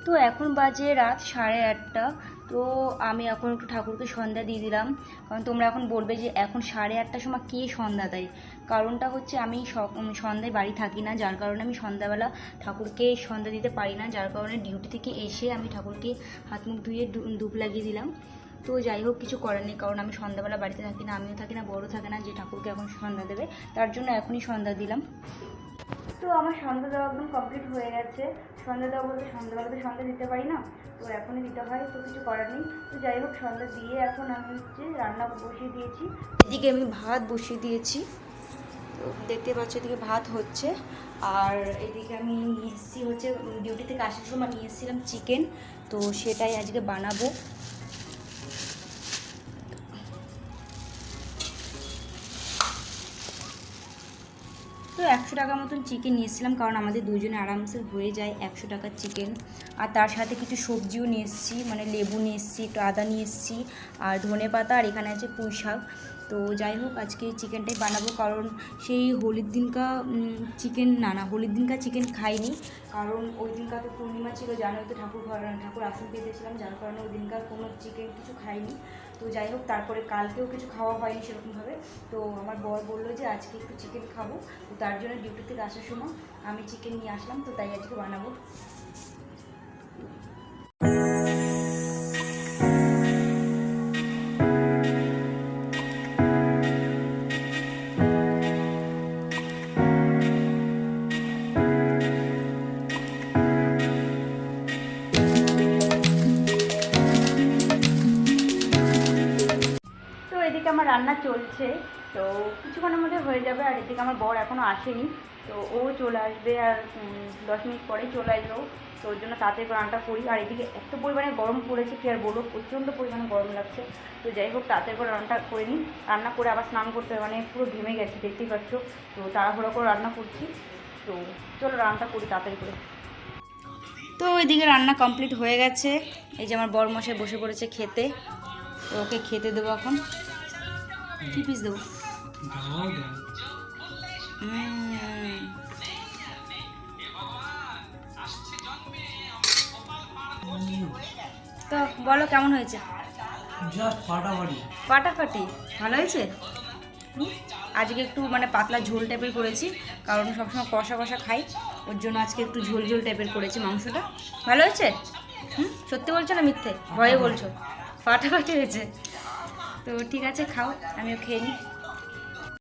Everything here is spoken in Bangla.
তো এখন বাজে রাত 8:30। তো আমি এখন একটু ঠাকুরকে সন্ধ্যা দিয়ে দিলাম, কারণ তোমরা এখন বলবে যে এখন 8:30টার সময় কে সন্ধ্যা দেয়। কারণটা হচ্ছে আমি সন্ধ্যায় বাড়ি থাকি না, যার কারণে আমি সন্ধ্যাবেলা ঠাকুরকে সন্ধ্যা দিতে পারি না, যার কারণে ডিউটি থেকে এসে আমি ঠাকুরকে হাত মুখ ধুয়ে ধূপ লাগিয়ে দিলাম। তো যাই হোক, কিছু করার নেই, কারণ আমি সন্ধ্যাবেলা বাড়িতে থাকি না, আমিও থাকি না, বড়ও থাকে না যে ঠাকুরকে এখন সন্ধ্যা দেবে, তার জন্য এখনই সন্ধ্যা দিলাম। তো আমার সন্ধ্যা দেওয়া একদম কমপ্লিট হয়ে গেছে। সন্ধ্যা দেওয়া বলতে সন্ধ্যাবেলাতে সন্ধ্যা দিতে পারি না, তো এখনই দিতে হয়, তো কিছু করার নেই। তো যাই হোক, সন্ধ্যা দিয়ে এখন আমি হচ্ছে রান্না বসিয়ে দিয়েছি। এদিকে আমি ভাত বসিয়ে দিয়েছি, তো দেখতে পাচ্ছি এদিকে ভাত হচ্ছে। আর এদিকে আমি নিয়ে এসেছি হচ্ছে ডিউটি থেকে আসার সময় নিয়ে এসেছিলাম চিকেন, তো সেটাই আজকে বানাবো। তো 100 টাকার মতন চিকেন নিয়েছিলাম, কারণ আমাদের দুজনে আরামসে হয়ে যায় 100 টাকার চিকেন। আর তার সাথে কিছু সবজিও নিয়ে এসেছি, মানে লেবু নিয়ে এসেছি, একটু আদা নিয়ে এসেছি, আর ধনেপাতা, আর এখানে আছে পুঁই শাক। তো যাই হোক, আজকে চিকেনটাই বানাবো, কারণ সেই হোলির দিনকা চিকেন হোলির দিনকা চিকেন খাইনি, কারণ ওই দিনকার তো পূর্ণিমা ছিল, জানোই তো, ঠাকুর আসন পেতেছিলাম, যার কারণে ওই দিনকার কোনো চিকেন কিছু খাইনি। তো যাই হোক, তারপরে কালকেও কিছু খাওয়া হয়নি সেরকমভাবে। তো আমার বর বললো যে আজকে একটু চিকেন খাবো, তো তার জন্য ডিউটি থেকে আসার সময় আমি চিকেন নিয়ে আসলাম, তো তাই আজকে বানাবো। তো এদিকে আমার রান্না চলছে, তো কিছুক্ষণের মধ্যে হয়ে যাবে। আর এদিকে আমার বর এখনও আসেনি, তো ও চলে আসবে আর 10 মিনিট পরেই চলে আসবে। তো ওর জন্য তাড়াতাড়ি রান্নাটা করি। আর এদিকে এত পরিমাণে গরম পড়েছে কি আর বলবো, প্রচণ্ড পরিমাণে গরম লাগছে। তো যাই হোক, তাড়াতাড়ি করে রান্নাটা করে নিই। রান্না করে আবার স্নান করতে হবে, মানে পুরো ঘেমে গেছে দেখতেই পাচ্ছ। তো তাড়াহুড়ো করে রান্না করছি, তো চলো রান্নাটা করি তাড়াতাড়ি করে। তো এদিকে রান্না কমপ্লিট হয়ে গেছে। এই যে আমার বর মশাই বসে পড়েছে খেতে, তো ওকে খেতে দেবো এখন। কি পিস দেবো? তো বলো কেমন হয়েছে? জাস্ট ফাটাফাটি। ফাটাফাটি ভালো হয়েছে। আজকে একটু মানে পাতলা ঝোল টাইপের করেছি, কারণ সবসময় কষা কষা খাই, ওর জন্য আজকে একটু ঝোল ঝোল টাইপের করেছি মাংসটা। ভালো হয়েছে? সত্যি বলছো না মিথ্যে ভয়ে বলছো? ফাটাফাটি হয়েছে। তো ঠিক আছে, খাও, আমিও খেয়ে নিই।